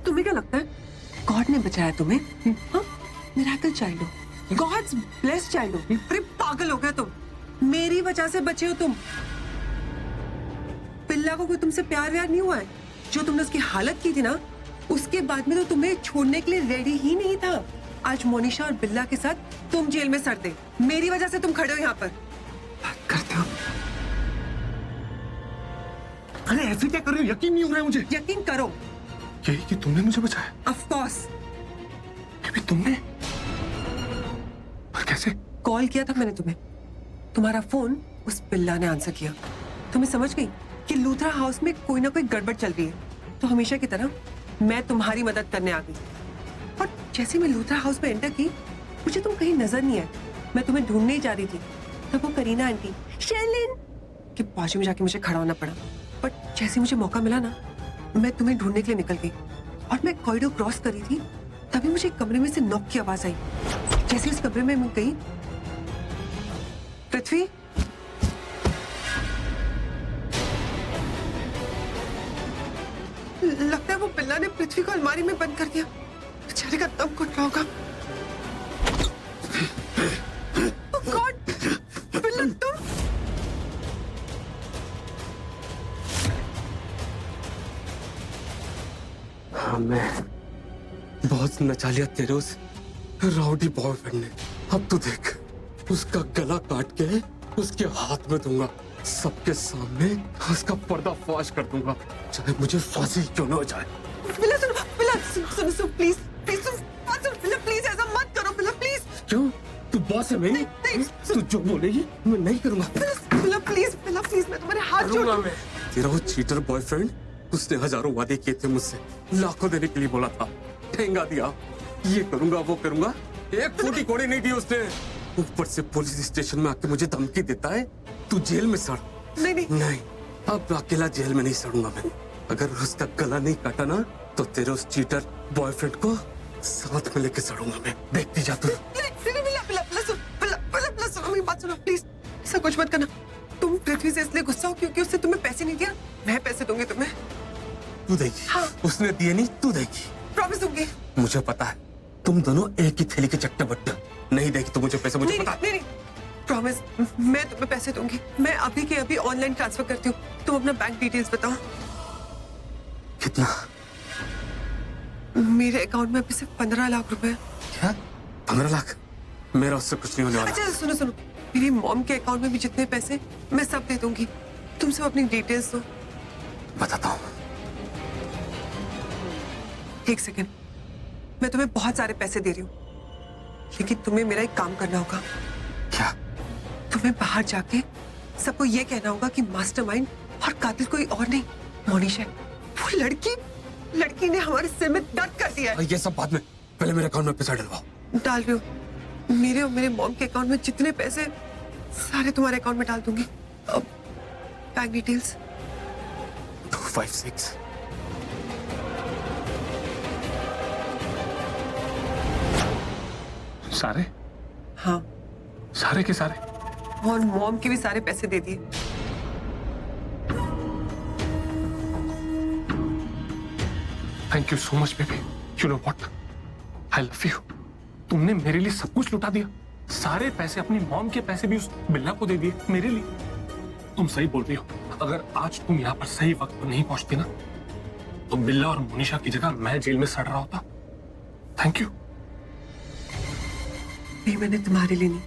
तुम्हें क्या लगता है गॉड ने बचाया तुम्हें? हाँ, मिरेकल चाइल्ड हो, गॉड्स ब्लेस्ड चाइल्ड हो। अरे पागल हो गया तुम, मेरी वजह से बचे हो तुम। पिल्ला को कोई तुमसे प्यार व्यार नहीं हुआ है? जो तुमने उसकी हालत की थी ना, उसके बाद में तो तुम्हें छोड़ने के लिए रेडी ही नहीं था। आज मोनिशा और बिल्ला के साथ तुम जेल में सड़ दे, मेरी वजह से तुम खड़े हो यहाँ पर। बात करते हो? अरे ऐसे क्या कर रहे हो? यकीन नहीं हो रहा है मुझे। यकीन करो, यही कि तुमने मुझे बचाया। Of course. बेबी तुमने? पर कैसे? कॉल किया था मैंने तुम्हें, तुम्हारा फोन उस बिल्ला ने आंसर किया, तो मैं समझ गई कि लूथरा हाउस में कोई ना कोई गड़बड़ चल रही है। तो हमेशा की तरह मैं तुम्हारी मदद करने आ गई। और जैसे मैं लूथरा हाउस में एंटर की, मुझे तुम कहीं नजर नहीं आए। मैं तुम्हें ढूंढने ही जा रही थी, तब वो करीना आंटी शेलिन के पहुंचे में जाके मुझे खड़ा होना पड़ा। बट जैसे मुझे मौका मिला ना, मैं तुम्हें ढूंढने के लिए निकल गई। और मैं कॉरिडोर क्रॉस कर रही थी, तभी मुझे एक कमरे में से नॉक की आवाज आई। जैसे उस कमरे में मैं गई, पृथ्वी, लगता है वो बिल्ला ने पृथ्वी को अलमारी में बंद कर दिया। बेचारे का दम घुट रहा होगा। Oh God! बिल्ला तुम? हाँ मैं बहुत नचा लिया तेरे उस राउडी बॉयफ्रेंड ने। अब तू देख, उसका गला काट के उसके हाथ में दूंगा, सबके सामने उसका पर्दाफाश कर दूंगा, चाहे मुझे फांसी क्यों न हो जाए। बिल्ला सुनो सुनो प्लीज प्लीज बिल्ला प्लीज ऐसा मत करो बिल्ला प्लीज। क्यों? तू बॉस है मेरी? नहीं, तू जो बोलेगी मैं नहीं करूंगा। बिल्ला प्लीज मैं तुम्हारे हाथ जोड़ूंगा। मैं तेरा वो चीटर बॉयफ्रेंड, उसने हजारों वादे किए थे मुझसे, लाखों देने के लिए बोला था, ठेंगा दिया, ये करूंगा वो करूंगा, एक फूटी कोड़ी नहीं दी उसने। ऊपर से पुलिस स्टेशन में आके मुझे धमकी देता है तू जेल में सड़। नहीं, अब अकेला जेल में नहीं सड़ूंगा मैं। अगर उसका गला नहीं काटा ना, तो तेरे उस चीटर बॉयफ्रेंड को साथ में लेके सड़ूंगा मैं। देखती जा तू। मेरी बात सुनो प्लीज, ऐसा कुछ मत करना। तुम पृथ्वी से इसलिए गुस्सा हो क्योंकि उससे तुम्हें पैसे नहीं दिया। मैं पैसे दूंगी तुम्हें। तू देगी? हाँ। उसने दिए नहीं, तू देगी। प्रॉमिस दूंगी। मुझे पता है तुम दोनों एक ही थैली के चट्टे बट्टे। नहीं देगी तो मुझे पैसे, मुझे पता। नहीं, प्रॉमिस, मैं तुम्हें पैसे दूंगी। मैं अभी के अभी ऑनलाइन ट्रांसफर करती हूँ। तुम अपना बैंक डिटेल्स बताओ। कितना? मेरे अकाउंट में अभी सिर्फ 15 लाख रुपए। क्या? 15 लाख? मेरा उससे कुछ नहीं होने वाला। अच्छा सुनो, मेरी मॉम के अकाउंट में भी जितने पैसे, मैं सब दे दूंगी। तुम सब अपनी डिटेल्स दो। बताता हूँ। एक सेकेंड, मैं तुम्हें बहुत सारे पैसे दे रही हूँ, लेकिन तुम्हें मेरा एक काम करना होगा। क्या? तुम्हें बाहर जाके सबको ये कहना होगा कि मास्टरमाइंड और कातिल कोई और नहीं, मोनिशा है। वो लड़की ने हमारे सिर में दर्द कर दिया है। ये सब बाद में, पहले मेरे अकाउंट में पैसा डलवाओ। डाल रही हूँ। मेरे और मेरे मॉम के अकाउंट में जितने पैसे, सारे तुम्हारे अकाउंट में डाल दूंगी। अब बैंक डिटेल्स 256 सारे? हाँ, सारे के सारे? और मॉम के भी सारे पैसे दे दिए। Thank you so much baby. You know what, I love you. तुमने मेरे लिए सब कुछ लुटा दिया, सारे पैसे, अपनी मॉम के पैसे भी उस बिल्ला को दे दिए मेरे लिए। तुम सही बोल रही हो। अगर आज तुम यहाँ पर सही वक्त पर नहीं पहुंचती ना, तो बिल्ला और मोनिशा की जगह मैं जेल में सड़ रहा होता। Thank you. नहीं, मैंने तुम्हारे लिए नहीं,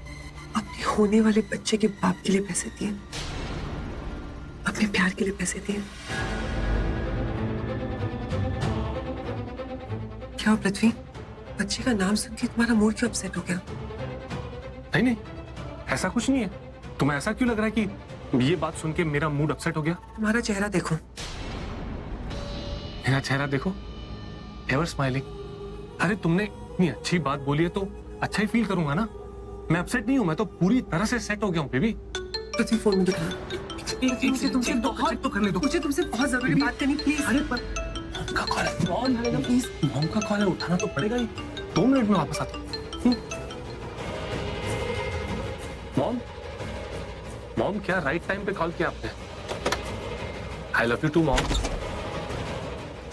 अपने होने वाले बच्चे के बाप के लिए पैसे दिए, अपने प्यार के लिए पैसे दिए। क्या हो पृथ्वी, बच्चे का नाम सुन के तुम्हारा मूड क्यों अपसेट हो गया? नहीं, ऐसा कुछ नहीं है। तुम्हें ऐसा क्यों लग रहा है कि ये बात सुन के मेरा मूड अपसेट हो गया? तुम्हारा चेहरा देखो। मेरा चेहरा देखो, एवर स्माइलिंग। अरे तुमने इतनी अच्छी बात बोली है तो अच्छा ही फील करूंगा ना। मैं अपसेट नहीं हूं, मैं तो पूरी तरह से सेट हो गया हूं बेबी। पृथ्वी फोन में दिखा। मुझे तुमसे बहुत जरूरी बात करनी, प्लीज। अरे पर मॉम का कॉल है, मॉम का कॉल है, उठाना तो पड़ेगा ही। 2 मिनट में वापस आता हूं। मॉम क्या राइट टाइम पे कॉल किया आपने? I love you too mom.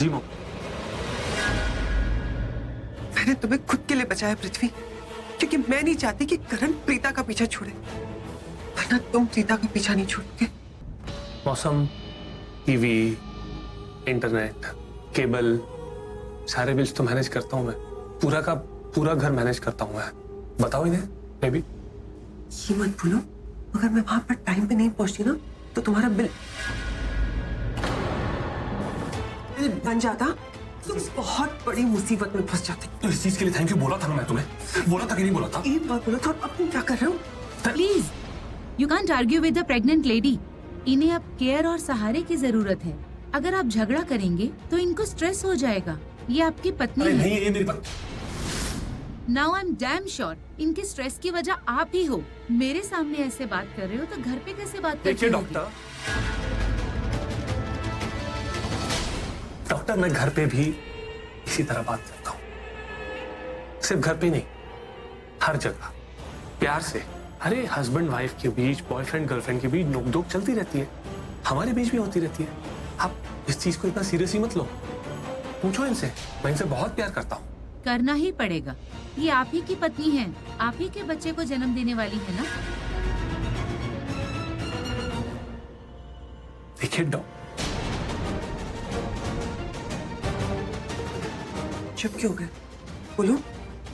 जी मॉम। मैंने तुम्हें खुद के लिए बचाया पृथ्वी, क्योंकि मैं नहीं चाहती कि करण प्रीता का पीछा छोड़े, वरना तुम प्रीता का पीछा नहीं छोड़ोगे। मौसम, टीवी, इंटरनेट, केबल, सारे बिल्स तो मैनेज करता हूँ मैं। पूरा का पूरा घर मैनेज करता हूँ मैं। बताओ इन्हें बेबी। ये मत भूलो, अगर मैं वहां पर टाइम पे नहीं पहुंचती ना तो तुम्हारा बिल बन जाता, तुम बहुत बड़ी मुसीबत में फंस जाते। तो इस चीज के लिए थैंक यू बोला था ना मैं तुम्हें। बोला था कि नहीं बोला था? एक बार बोलो तो अब तुम क्या कर रहे हो? Please, you can't argue with the pregnant lady. इन्हें अब केयर और सहारे की जरूरत है। अगर आप झगड़ा करेंगे तो इनको स्ट्रेस हो जाएगा। ये आपकी पत्नी अरे है। नहीं, ये मेरी पत्नी। Now I am damn sure इनके स्ट्रेस की वजह आप ही हो। मेरे सामने ऐसे बात कर रहे हो तो घर पे कैसे बात करते देखिए हो? डॉक्टर, मैं घर पे भी इसी तरह बात करता हूँ। सिर्फ घर पे नहीं, हर जगह प्यार से। अरे हस्बैंड वाइफ के बीच, बॉयफ्रेंड गर्लफ्रेंड के बीच नोकझोंक चलती रहती है, हमारे बीच भी होती रहती है। आप इस चीज को इतना सीरियसली मत लो। पूछो इनसे, मैं इनसे बहुत प्यार करता हूँ। करना ही पड़ेगा। ये आप ही की पत्नी है, आप ही के बच्चे को जन्म देने वाली है ना। देखिए डॉक्टर, चुप क्यों हो गए? बोलो,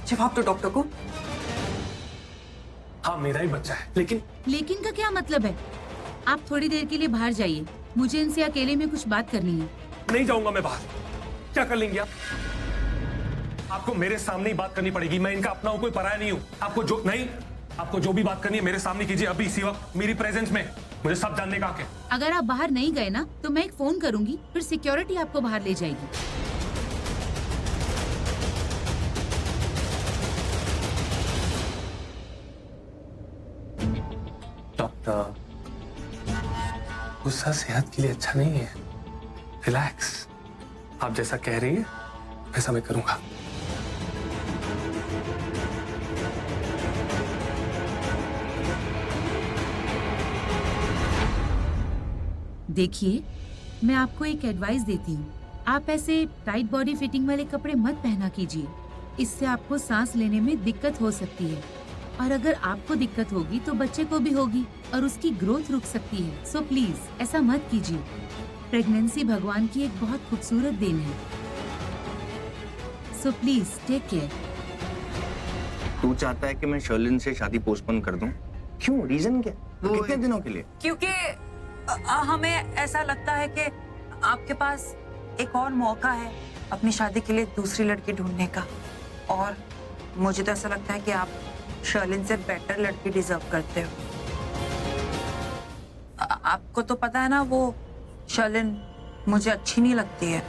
जवाब दो डॉक्टर को। हाँ मेरा ही बच्चा है, लेकिन लेकिन का क्या मतलब है? आप थोड़ी देर के लिए बाहर जाइए, मुझे इनसे अकेले में कुछ बात करनी है। नहीं जाऊंगा मैं बाहर। क्या कर लेंगे आप? आपको मेरे सामने ही बात करनी पड़ेगी। मैं इनका अपना हूं, कोई पराया नहीं हूं। आपको जो भी बात करनी है मेरे सामने कीजिए, अभी इसी वक्त मेरी प्रेजेंस में। मुझे सब जानने का हक है। अगर आप बाहर नहीं गए ना तो मैं एक फोन करूंगी, फिर सिक्योरिटी आपको बाहर ले जाएगी। डॉक्टर, गुस्सा सेहत के लिए अच्छा नहीं है। रिलैक्स। आप जैसा कह रही है वैसा मैं करूंगा। देखिए, मैं आपको एक एडवाइस देती हूँ। आप ऐसे टाइट बॉडी फिटिंग वाले कपड़े मत पहना कीजिए। इससे आपको सांस लेने में दिक्कत हो सकती है, और अगर आपको दिक्कत होगी तो बच्चे को भी होगी और उसकी ग्रोथ रुक सकती है। सो प्लीज ऐसा मत कीजिए। प्रेगनेंसी भगवान की एक बहुत खूबसूरत देन है। So please take care. तू चाहता है कि मैं शर्लिन से शादी पोस्टपोन कर दूं? क्यों? रीजन क्या? कितने दिनों के लिए? क्योंकि हमें ऐसा लगता है कि आपके पास एक और मौका है अपनी शादी के लिए दूसरी लड़की ढूंढने का, और मुझे तो ऐसा लगता है कि आप शर्लिन से बेटर लड़की डिजर्व करते हो। आपको तो पता है ना, वो शर्लिन मुझे अच्छी नहीं लगती है।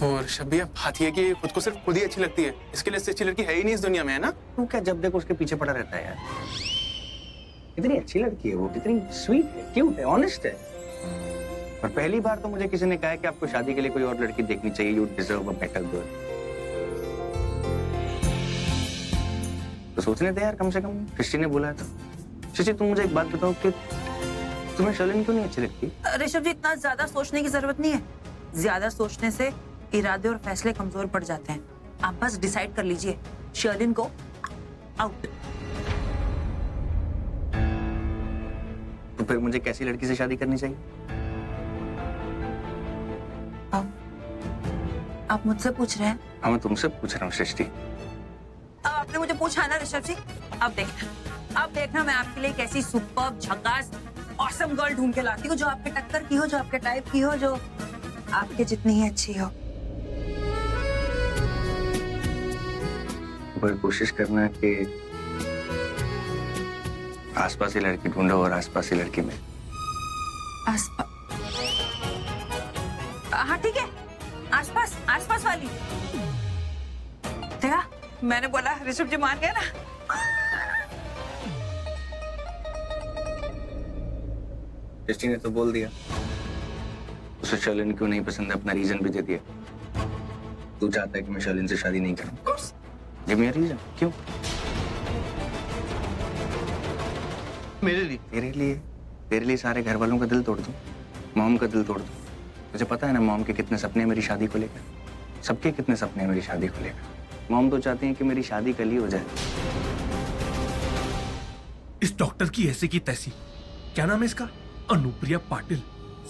और शबिया, बात ये है कि खुद को सिर्फ खुद ही अच्छी लगती है। इसके लिए अच्छी लड़की है ही नहीं इस दुनिया में, है ना? तू क्या जब देखो उसके पीछे पड़ा रहता है यार? कितनी अच्छी लड़की है वो, कितनी स्वीट है, क्यूट है, ऑनेस्ट है। और पहली बार तो मुझे किसी ने कहा कि आपको शादी के लिए कोई और लड़की देखनी चाहिए। You deserve a better girl. तो सोचने दे यार, कम से कम सृष्टि ने बोला था। सृष्टि, तुम मुझे एक बात बताओ कि तुम्हें शर्लिन क्यों नहीं अच्छी लगती? ऋषभ जी, इतना ज्यादा सोचने की जरूरत नहीं है। ज्यादा सोचने से इरादे और फैसले कमजोर पड़ जाते हैं। आप बस डिसाइड कर लीजिए, शर्लिन को आउट। तो फिर मुझे कैसी लड़की से शादी करनी चाहिए? आप मुझसे पूछ रहे हैं? हाँ, मैं तुमसे पूछ रहा हूँ सृष्टि। अब आपने मुझे पूछा ना ऋषभ जी। अब देखना मैं आपके लिए एक ऐसी सुपर्ब, झकास, ऑसम गर्ल ढूंढ के लाती हूँ जो आपके टक्कर की हो, जो आपके टाइप की हो, जो आपके जितनी ही अच्छी हो। पर कोशिश करना कि आसपास ही लड़की ढूंढो और आसपास ही लड़की में। हाँ ठीक है, आसपास वाली। देखा, मैंने बोला, ऋषभ जी मान गए ना। सृष्टि ने तो बोल दिया। उसे शर्लिन क्यों नहीं पसंद है अपना रीजन भी दे दिया। तू चाहता है कि मैं शर्लिन से शादी नहीं करूं? ये मेरा रीजन क्यों? मेरे लिए? तेरे लिए सारे घर वालों का दिल तोड़ दूं, मॉम का दिल तोड़ दूं। तुझे पता है ना मॉम के कितने सपने हैं मेरी शादी को लेकर, सबके कितने सपने हैं मेरी शादी को लेकर। मॉम तो चाहती हैं कि मेरी शादी कल ही हो जाए। इस डॉक्टर की ऐसे की तैसी, क्या नाम है इसका, अनुप्रिया पाटिल,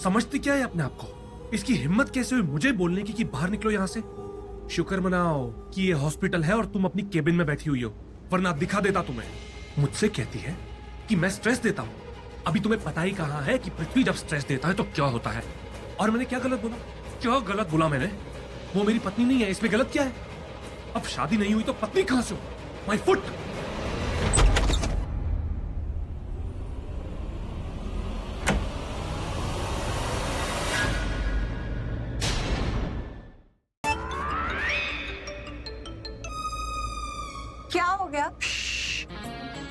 समझती क्या है अपने आप को? इसकी हिम्मत कैसे हुई मुझे बोलने की कि बाहर निकलो यहाँ से? शुक्र मनाओ कि ये हॉस्पिटल है और तुम अपनी केबिन में बैठी हुई हो, वरना दिखा देता तुम्हें। मुझसे कहती है कि मैं स्ट्रेस देता हूँ। अभी तुम्हें पता ही कहाँ है कि पृथ्वी जब स्ट्रेस देता है तो क्या होता है। और मैंने क्या गलत बोला? क्या गलत बोला मैंने? वो मेरी पत्नी नहीं है, इसमें गलत क्या है? अब शादी नहीं हुई तो पत्नी कहां से हो? My foot. क्या हो गया?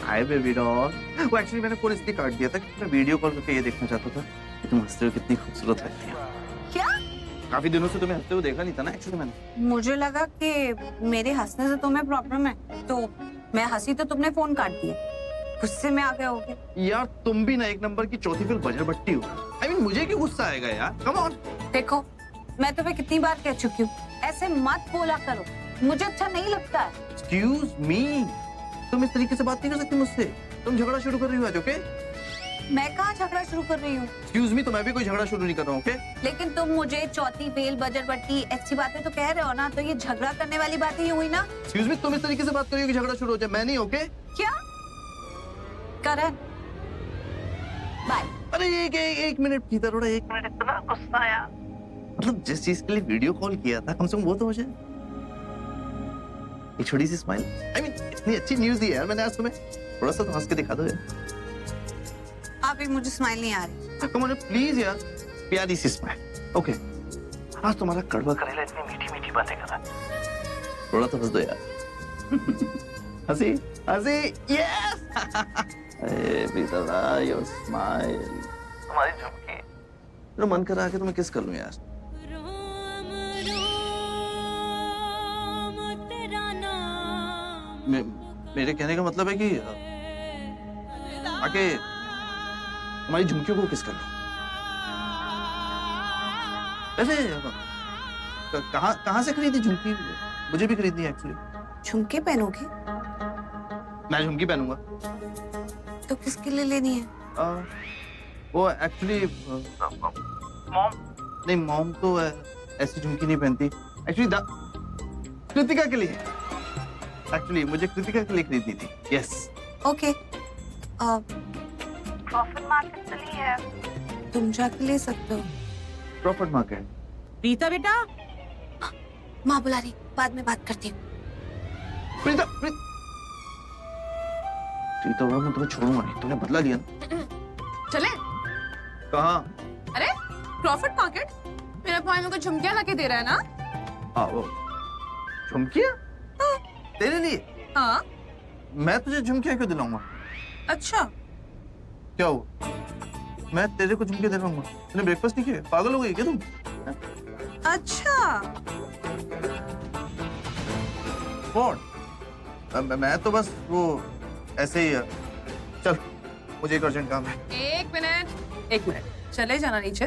Hi baby doll. वो एक्चुअली मैंने फोन इसलिए काट दिया था कि मैं वीडियो कॉल करके ये देखना चाहता था कि तुम हंसते हुए कितनी खूबसूरत लगती हो। क्या? काफी दिनों से तुम्हें हंसते हुए देखा नहीं था ना एक्चुअली मैंने। मुझे लगा कि मेरे हंसने से तुम्हें प्रॉब्लम है, तो मैं हंसी तो तुमने फोन काट दिया। गुस्से में आ गए होगे। यार तुम भी ना एक नंबर की चौथी फिर बजर बट्टी हो। I mean, मुझे क्यों गुस्सा आएगा यार? Come on. देखो, मैं तुम्हें कितनी बार कह चुकी हूँ, ऐसे मत बोला करो, मुझे अच्छा नहीं लगता है। एक्सक्यूज मी, तुम इस तरीके से बात नहीं कर सकती मुझसे। तुम झगड़ा शुरू कर रही हो आज, ओके? मैं कहाँ झगड़ा शुरू कर रही हूँ? एक्सक्यूज मी, तो मैं भी कोई झगड़ा शुरू नहीं कर रहा हूँ, ओके? लेकिन तुम मुझे चौथी बेल बजर बट्टी ऐसी बातें तो कह रहे हो ना, तो ये झगड़ा करने वाली बातें ही हुई ना? एक्सक्यूज मी, तुम इस तरीके से बात कर रही हो कि झगड़ा शुरू हो जाए, मैं नहीं, ओके? क्या करें? बाय। अरे एक मिनट प्रीता, थोड़ा एक मिनट। इतना गुस्सा आया, मतलब जिस चीज के लिए वीडियो कॉल किया था कम से कम वो तो हो जाए। एक छोटी सी स्माइल, आई मीन इतनी अच्छी न्यूज़ दी है यार मैंने आज तुम्हें, थोड़ा सा तो हंस के दिखा दो यार। अभी मुझे स्माइल नहीं आ रही। कम ऑन प्लीज यार, प्यारी सी स्माइल, ओके? आज तुम्हारा कड़वा करेला इतनी मीठी मीठी बातें कर रहा है, थोड़ा तो हंस दो यार। हंसी हंसी, यस। अरे प्रीता, योर स्माइल, तुम्हारी झुमकी, मेरा मन कर रहा है कि तुम्हें किस कर लूं यार। मेरे कहने का मतलब है कि आके हमारी झुमकियों को किस कर लो। ऐसे कहाँ से खरीदी झुमकी? मुझे भी खरीदनी है एक्चुअली। झुमके पहनोगे? मैं झुमकी पहनूंगा। तो किसके लिए लेनी है? वो एक्चुअली मॉम, नहीं मॉम तो ऐसी झुमकी नहीं पहनती। एक्चुअली कृतिका के लिए, एक्चुअली मुझे कृतिका के लिए खरीदनी थी। यस। ओके। प्रॉफिट मार्केट चली है, तुम जाके ले सकते हो। Profit market? प्रीता बेटा, माँ बुला रही, बाद में बात करती हूँ। प्रीता, प्रीता मैं तुम्हें छोड़ूंगा नहीं, तुमने बदला लिया ना। चले? कहाँ? अरे प्रॉफिट मार्केट, मेरा भाई मेरे को झुमकियां लाके दे रहा है ना। वो झुमकियाँ? तेरे लिए? हाँ। मैं तुझे झुमकियाँ क्यों दिलाऊंगा? अच्छा, क्या हुआ? मैं तेरे को झुमके दिलाऊंगा? तूने ब्रेकफास्ट नहीं किया? पागल हो गई क्या तुम? अच्छा। कौन? मैं तो बस वो ऐसे ही। चल, मुझे एक अर्जेंट काम है। एक मिनट, चले जाना नीचे।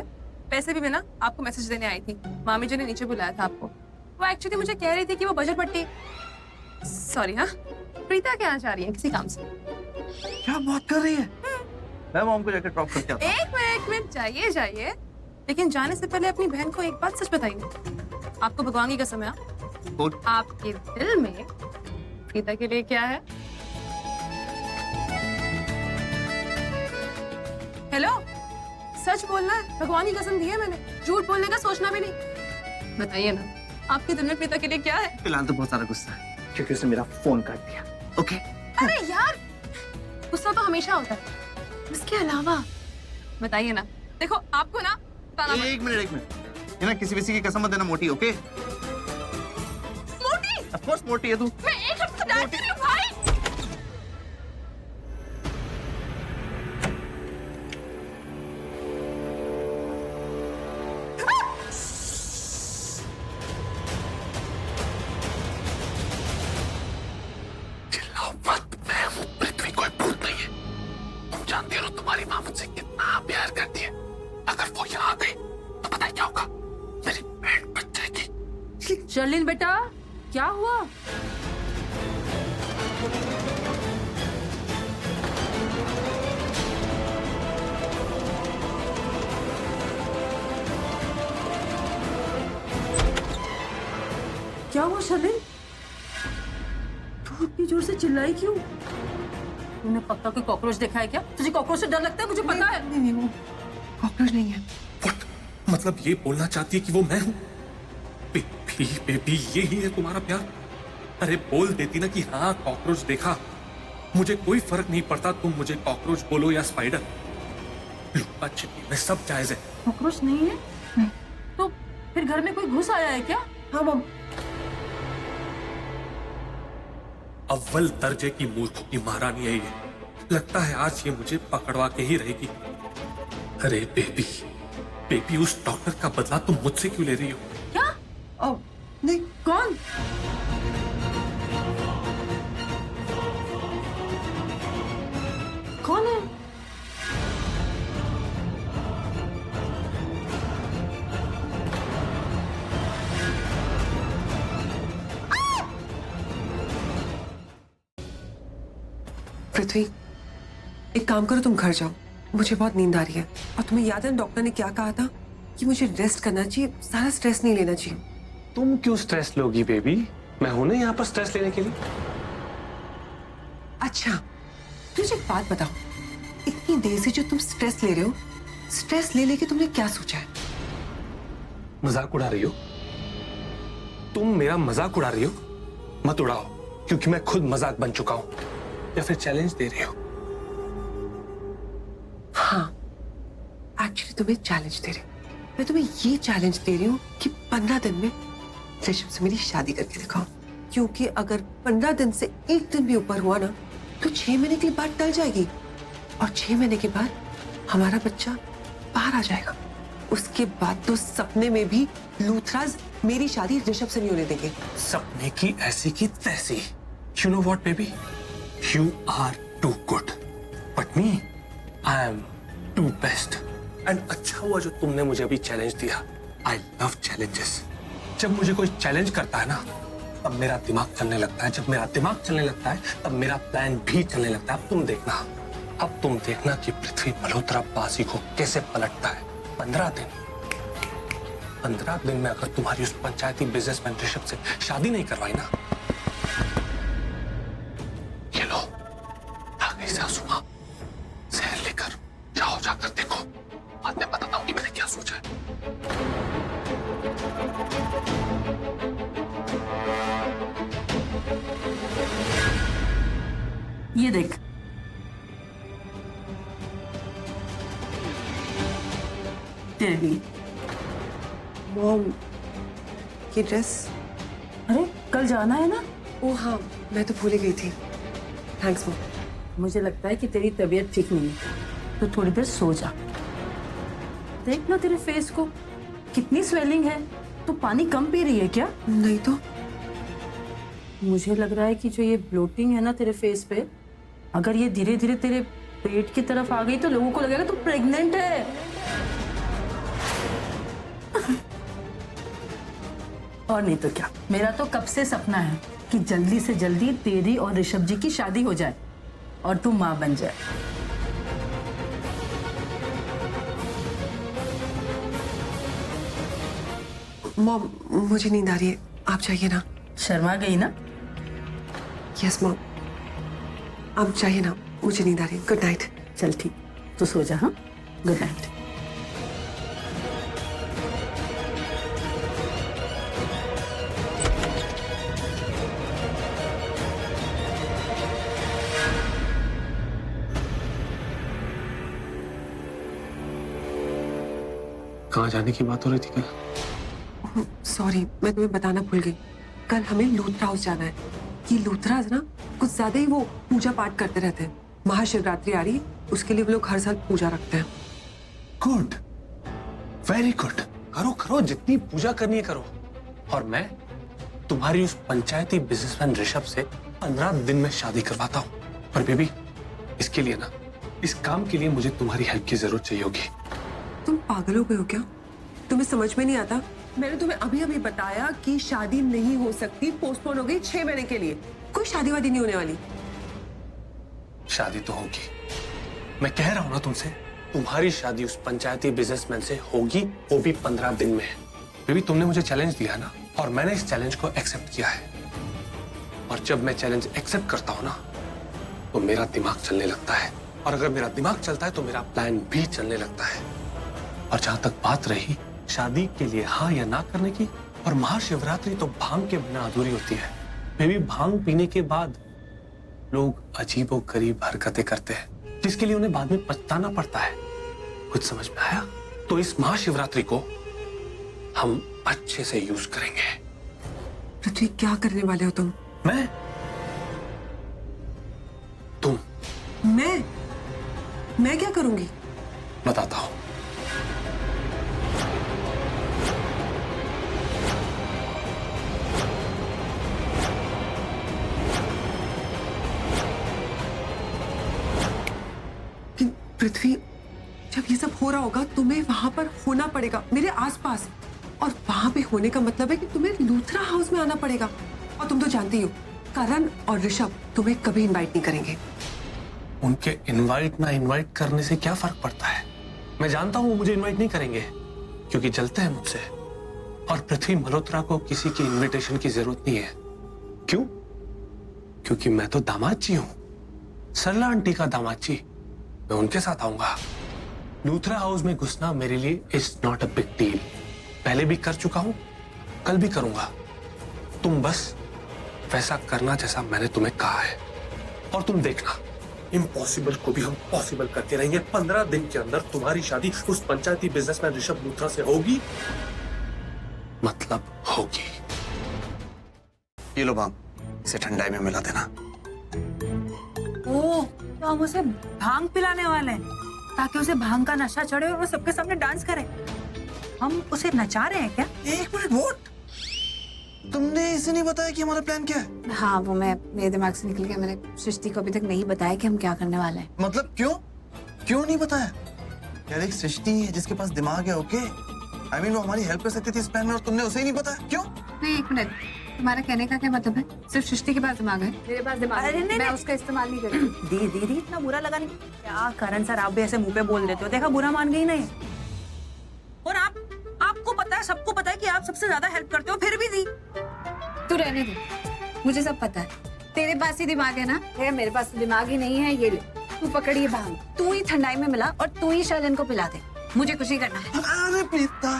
पैसे भी मैं ना आपको मैसेज देने आई थी, मामी जी ने नीचे बुलाया था आपको। वो एक्चुअली मुझे कह रही थी कि वो बजट पट्टी, सॉरी हाँ, प्रीता क्या चाह रही है किसी काम से। क्या बात कर रही है? मैं मॉम को जाकर ड्रॉप करके आता हूं। एक मिनट, जाइए, लेकिन जाने से पहले अपनी बहन को एक बात सच बताइए। आपको भगवान की कसम है, आपके दिल में प्रीता के लिए क्या है? हेलो, सच बोलना है, भगवान की कसम दी है मैंने, झूठ बोलने का सोचना भी नहीं। बताइए ना, आपके दिल में प्रीता के लिए क्या है? फिलहाल तो बहुत सारा गुस्सा है क्योंकि उसने मेरा फोन काट दिया। ओके? अरे यार, गुस्सा तो हमेशा होता है, इसके अलावा बताइए ना। देखो आपको ना बताना एक मिनट, ये ना किसी की कसम मत देना मोटी, ओके? मोटी? ऑफ कोर्स मोटी है तू। मैं एक हफ्ते से डांट रही हूँ भाई। चिल्लाओ मत, मैं हूँ पृथ्वी, कोई भूत नहीं है। तुम जानती हो तुम्हारी माँ मुझसे कितना प्यार करती है। अगर वो यहाँ आ गई तो पता है क्या होगा? मेरी बैंड बच जाएगी। शर्लिन बेटा, क्या हुआ? क्या हुआ शर्लिन? तू इतनी जोर से चिल्लाई क्यों? तूने पक्का कोई कॉकरोच देखा है क्या? तुझे कॉकरोच से डर लगता है? मुझे पता है। नहीं वो कॉकरोच नहीं है। What? मतलब ये बोलना चाहती है कि वो मैं हूं? बेबी बेबी यही है तुम्हारा प्यार? अरे बोल देती ना कि हाँ कॉकरोच देखा। मुझे कोई फर्क नहीं पड़ता, तुम मुझे कॉकरोच बोलो या स्पाइडर। लुका छिपी में सब जायज है। कॉकरोच नहीं है? नहीं। तो फिर घर में कोई घुस आया है क्या? हाँ मम, अव्वल दर्जे की मूर्खों की महारानी है ये। लगता है आज ये मुझे पकड़वा के ही रहेगी। अरे बेबी बेबी उस डॉक्टर का बदला तुम मुझसे क्यों ले रही हो? क्या? नहीं कौन? कौन है? पृथ्वी, एक काम करो, तुम घर जाओ, मुझे बहुत नींद आ रही है। और तुम्हें याद है डॉक्टर ने क्या कहा था कि मुझे रेस्ट करना चाहिए, सारा स्ट्रेस नहीं लेना चाहिए। तुम क्यों स्ट्रेस लोगी बेबी? मैं हूं ना यहाँ पर स्ट्रेस लेने के लिए। अच्छा, मुझे एक बात बताओ, इतनी देर से जो तुम स्ट्रेस ले रहे हो, स्ट्रेस ले लेके तुमने क्या सोचा है? मजाक उड़ा रही हो? तुम मेरा मजाक उड़ा रही हो? मत उड़ाओ, क्योंकि मैं खुद मजाक बन चुका हूं। या फिर चैलेंज दे रही हो? हाँ, एक्चुअली तुम्हें चैलेंज दे रही हूँ। मैं तुम्हें ये चैलेंज दे रही हूँ कि 15 दिन में ऋषभ से मेरी शादी करके दिखाओ। क्योंकि अगर 15 दिन से एक दिन भी ऊपर हुआ ना, तो 6 महीने के लिए बात टल जाएगी। और 6 महीने के बाद हमारा बच्चा बाहर आ जाएगा। उसके बाद तो सपने में भी लूथराज मेरी शादी ऋषभ से नहीं होने देंगे। सपने की ऐसी की तैसी। You know what, baby? You are too good, but me, I am too best. And अच्छा हुआ जो तुमने मुझे अभी चैलेंज दिया। I love challenges. जब मुझे कोई चैलेंज करता है ना, तब मेरा दिमाग चलने लगता है। जब मेरा दिमाग चलने लगता है, तब मेरा प्लान भी चलने लगता है। अब तुम देखना कि पृथ्वी मल्होत्रा बाजी को कैसे पलटता है। 15 दिन में अगर तुम्हारी उस पंचायती बिजनेसमैन ऋषभ से शादी नहीं करवाई ना, ये लो आ गई सासू मां, जहर लेकर जाओ, जाकर देखो। बाद में बताता हूँ कि मैंने क्या सोचा है। ये देख, तेरे लिए। मॉम, ये ड्रेस? अरे कल जाना है ना? ओ हाँ, मैं तो भूल ही गई थी। Thanks mom. मुझे लगता है कि तेरी तबीयत ठीक नहीं है, तो थोड़ी देर सो जा। देख ना तेरे फेस को, कितनी स्वेलिंग है। तू पानी कम पी रही है क्या? नहीं तो। मुझे लग रहा है कि जो ये ब्लोटिंग है ना तेरे फेस पे, अगर ये धीरे धीरे तेरे पेट की तरफ आ गई तो लोगों को लगेगा तू प्रेग्नेंट है। और नहीं तो क्या, मेरा तो कब से सपना है कि जल्दी से जल्दी तेरी और ऋषभ जी की शादी हो जाए और तू माँ बन जाए। मॉम, मुझे नींद आ रही है, आप जाइए ना। शर्मा गई ना? यस मॉम, आप जाइए ना, मुझे नींद आ रही है। Good night. चल ठीक, तू सो जा। हाँ, गुड नाइट। कहाँ जाने की बात हो रही थी कल? सॉरी, मैं तुम्हें बताना भूल गई। कल हमें लूथरा हाउस जाना है। ये लूथराज ना कुछ ज्यादा ही वो पूजा पाठ करते रहते हैं। महाशिवरात्रि आ रही है, उसके लिए वो लोग हर साल पूजा रखते हैं। Good, very good. करो करो, जितनी पूजा करनी है करो। और मैं तुम्हारी उस पंचायती बिजनेसमैन ऋषभ से 15 दिन में शादी करवाता हूँ। पर बेबी, इसके लिए ना, इस काम के लिए मुझे तुम्हारी हेल्प की जरूरत चाहिए होगी। तुम पागल हो गए हो क्या? तुम्हें समझ में नहीं आता मैंने तुम्हें अभी अभी बताया कि शादी नहीं हो सकती, पोस्टपोन हो गई 6 महीने के लिए। कोई शादी वादी नहीं होने वाली। शादी तो होगी, मैं कह रहा हूं ना तुमसे, तुम्हारी शादी उस पंचायती बिजनेसमैन से होगी, वो भी 15 दिन में। बेबी तुमने मुझे चैलेंज दिया ना, और मैंने इस चैलेंज को एक्सेप्ट किया है। और जब मैं चैलेंज एक्सेप्ट करता हूं ना, तो मेरा दिमाग चलने लगता है, और अगर मेरा दिमाग चलता है तो मेरा प्लान भी चलने लगता है। और जहां तक बात रही शादी के लिए हाँ या ना करने की, और महाशिवरात्रि तो भांग के बिना अधूरी होती है। बेबी भांग पीने के बाद लोग अजीबोगरीब हरकतें करते हैं, जिसके लिए उन्हें बाद में पछताना पड़ता है। कुछ समझ में आया? तो इस महाशिवरात्रि को हम अच्छे से यूज करेंगे। पृथ्वी क्या करने वाले हो तुम? मैं? तुम? मैं क्या करूंगी? बताता हूं। कि पृथ्वी, जब ये सब हो रहा होगा तुम्हें वहां पर होना पड़ेगा, मेरे आसपास। और वहां पे होने का मतलब है कि तुम्हें लूथरा हाउस में आना पड़ेगा। और तुम तो जानती हो करण और ऋषभ तुम्हें कभी इनवाइट नहीं करेंगे। उनके इनवाइट ना इनवाइट करने से क्या फर्क पड़ता है? मैं जानता हूं वो मुझे इनवाइट नहीं करेंगे, क्योंकि जलते हैं मुझसे। और पृथ्वी मल्होत्रा को किसी की इनविटेशन की जरूरत नहीं है। क्यों? क्योंकि मैं तो दामाद जी हूं, सरला आंटी का दामाद जी। मैं उनके साथ आऊंगा। लूथरा हाउस में घुसना मेरे लिए is not a big deal. पहले भी कर चुका हूं, कल भी करूंगा। तुम बस वैसा करना जैसा मैंने तुम्हें कहा है, और तुम देखना इम्पॉसिबल को भी हम पॉसिबल करके रहेंगे। 15 दिन के अंदर तुम्हारी शादी उस पंचायती बिजनेसमैन ऋषभ लूथरा से होगी, मतलब होगी। ये लो भांग, इसे ठंडाई में मिला देना। ओह, तो हम उसे भांग पिलाने वाले हैं ताकि उसे भांग का नशा चढ़े और वो सबके सामने डांस करे। हम उसे नचा रहे हैं क्या? एक मिनट, व्हाट? तुमने इसे नहीं बताया कि हमारा प्लान क्या है? हाँ, वो मेरे दिमाग से निकल गया। मैंने सृष्टि को अभी तक नहीं बताया कि हम क्या करने वाले हैं। मतलब क्यों नहीं बताया? यार एक सृष्टि है जिसके पास दिमाग है, ओके? I mean, वो हमारी हेल्प कर सकती थी इस प्लान में, और तुमने उसे ही नहीं बताया, क्यों? नहीं, एक मिनट, तुम्हारा कहने का क्या मतलब है? सिर्फ सृष्टि के पास दिमाग है, मेरे पास दिमाग अरे है। नहीं, मैं नहीं। उसका इस्तेमाल नहीं करूँगी। दीदी इतना बुरा लगा नहीं। क्या करण सर, आप भी ऐसे मुंह पे बोल देते हो? देखा, बुरा मान गई नहीं। और आपको पता है, सबको पता है कि आप सबसे ज्यादा हेल्प करते हो, फिर भी दी। तू रहने दे, मुझे सब पता है। तेरे पास ही दिमाग है ना? है, मेरे पास तो दिमाग ही नहीं है। ये ले, तू पकड़ ये भांग, तू ही ठंडाई में मिला और तू ही शैलन को पिला दे। मुझे कुछ नहीं करना है। अरे प्रीता,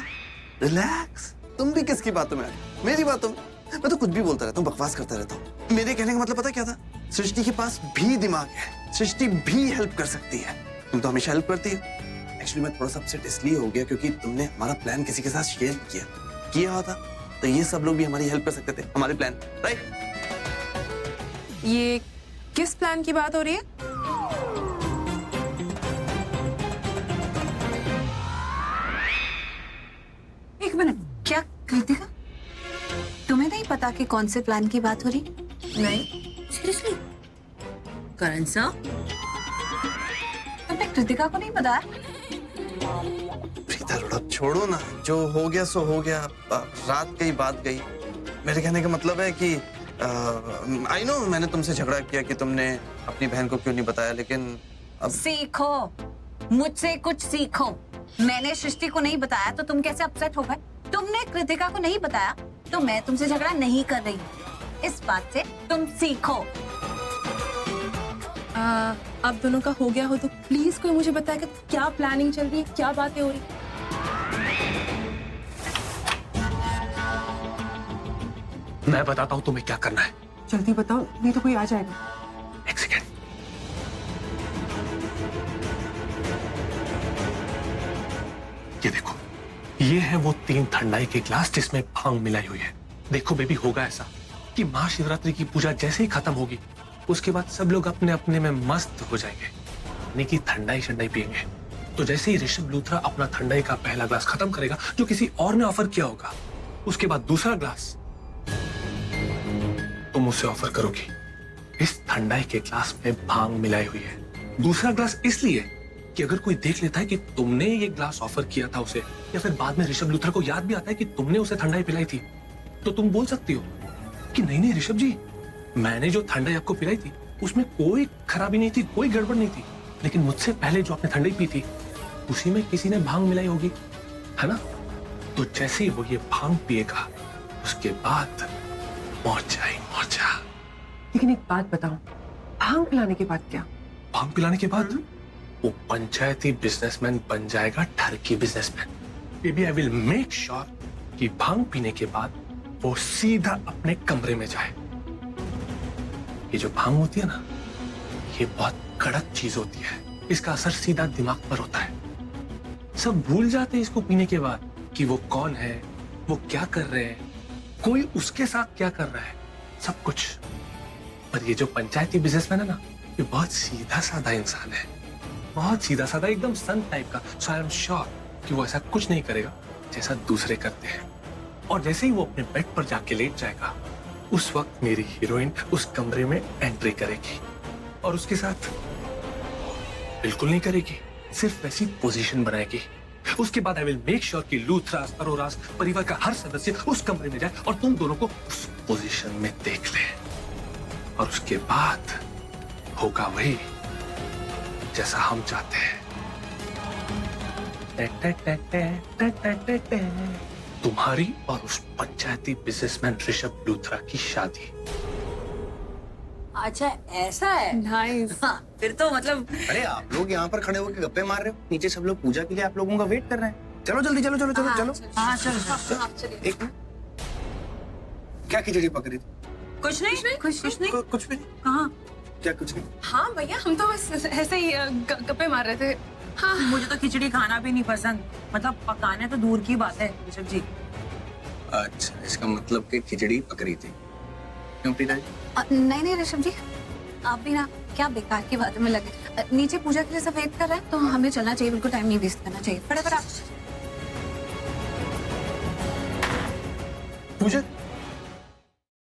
रिलैक्स। तुम भी किसकी बातों में आ रही? मेरी बातों में? मैं तो कुछ भी बोलता रहता हूँ, बकवास करता रहता हूँ। मेरे कहने का मतलब पता क्या था? सृष्टि के पास भी दिमाग है, सृष्टि भी हेल्प कर सकती है। तुम तो हमेशा हेल्प करती है। एक्चुअली मैं थोड़ा सा अपसेट इसलिए हो गया क्योंकि तुमने हमारा प्लान किसी के साथ शेयर किया होता तो ये सब लोग भी हमारी हेल्प कर सकते थे, हमारे प्लान, राइट? ये किस प्लान की बात हो रही है? एक मिनट, क्या कृतिका, तुम्हें नहीं पता कि कौन से प्लान की बात हो रही? नहीं, सीरियसली? करण सर, तुमने कृतिका को नहीं बताया? प्रीता लुढ़क छोड़ो ना, जो हो गया सो हो गया। रात गई बात गई। मेरे कहने का मतलब है कि आई नो मैंने तुमसे झगड़ा किया कि तुमने अपनी बहन को क्यों नहीं बताया, लेकिन अब सीखो, मुझसे कुछ सीखो। मैंने सृष्टि को नहीं बताया तो तुम कैसे अपसेट हो गए? तुमने कृतिका को नहीं बताया तो मैं तुमसे झगड़ा नहीं कर रही हूँ। इस बात से तुम सीखो। आप दोनों का हो गया हो तो प्लीज कोई मुझे बताए कि क्या प्लानिंग चल रही है, क्या बातें हो रही है? मैं बताता हूं तुम्हें क्या करना है। जल्दी बताओ, नहीं तो कोई आ जाएगा। एक सेकेंड। ये देखो, ये है वो 3 ठंडाई के ग्लास जिसमें भांग मिलाई हुई है। देखो बेबी, होगा ऐसा कि महाशिवरात्रि की पूजा जैसे ही खत्म होगी उसके बाद सब लोग अपने अपने में मस्त हो जाएंगे, यानी कि ठंडाई शंडाई पिएंगे। तो जैसे ही ऋषभ लूथरा अपना ठंडाई का पहला ग्लास खत्म करेगा जो किसी और ने ऑफर किया होगा, उसके बाद दूसरा ग्लास तुम उसे ऑफर करोगी। इस ठंडाई के ग्लास में भांग मिलाई हुई है। दूसरा ग्लास इसलिए कि अगर कोई देख लेता है कि तुमने ये ग्लास ऑफर किया था उसे, या फिर बाद में ऋषभ लूथरा को याद भी आता है कि तुमने उसे ठंडाई पिलाई थी, तो तुम बोल सकती हो कि नहीं नहीं ऋषभ जी, मैंने जो ठंडाई आपको पिलाई थी उसमें कोई खराबी नहीं थी, कोई गड़बड़ नहीं थी, लेकिन मुझसे पहले जो आपने ठंडाई पी थी उसी में किसी ने भांग मिलाई होगी, है ना? तो जैसे ही वो ये भांग पिएगा उसके बाद मौजा ही मौजा। लेकिन एक बात बताओ, भांग पिलाने के बाद क्या? भांग पिलाने के बाद वो पंचायती बिजनेसमैन बन जाएगा, ठरकी businessman. Baby I will make sure कि भांग पीने के बाद वो सीधा अपने कमरे में जाए। ये जो भांग होती है ना, ये बहुत कड़क चीज होती है, इसका असर सीधा दिमाग पर होता है। सब भूल जाते हैं इसको पीने के बाद कि वो कौन है, वो क्या कर रहे हैं, कोई उसके साथ क्या कर रहा है, सब कुछ। पर ये जो पंचायती बिजनेसमैन है ना, ये बहुत सीधा साधा इंसान है, बहुत सीधा साधा, एकदम संत टाइप का। सो आई एम श्योर कि वो ऐसा कुछ नहीं करेगा जैसा दूसरे करते हैं। और जैसे ही वो अपने बेड पर जाके लेट जाएगा, उस वक्त मेरी हीरोइन उस कमरे में एंट्री करेगी और उसके साथ बिल्कुल नहीं करेगी, सिर्फ वैसी पोजीशन बनाएगी। उसके बाद आई विल मेक श्योर कि लूथरास, अरोरास, परिवार का हर सदस्य उस कमरे में जाए और तुम दोनों को उस पोजीशन में देख ले। और उसके बाद होगा वही जैसा हम चाहते हैं। तुम्हारी और उस पंचायती बिजनेसमैन ऋषभ लूथरा की शादी। अच्छा ऐसा है? नाइस। हाँ, फिर तो मतलब अरे आप लोग यहाँ पर खड़े होकर गप्पे मार रहे हो, नीचे सब लोग पूजा के लिए आप लोगों का वेट कर रहे हैं। चलो जल्दी, चलो चलो चलो चलो। हाँ चलो। एक मिनट, क्या खिचड़ी पक रही थी? कुछ नहीं, कुछ नहीं। कुछ भी नहीं? कहाँ? क्या कुछ नहीं? हाँ भैया, हम तो बस ऐसे ही गप्पे मार रहे थे। हाँ, मुझे तो खिचड़ी खाना भी नहीं पसंद, मतलब पकाने तो दूर की बात है ऋषभ जी। अच्छा, इसका मतलब कि खिचड़ी पक रही थी, क्यों प्रीता जी? नहीं नहीं ऋषभ जी, आप भी ना क्या बेकार की बातों में लगे। नीचे पूजा के लिए सब वेट कर रहे हैं, तो हमें चलना चाहिए, बिल्कुल टाइम नहीं वेस्ट करना चाहिए। फटाफट। पूजा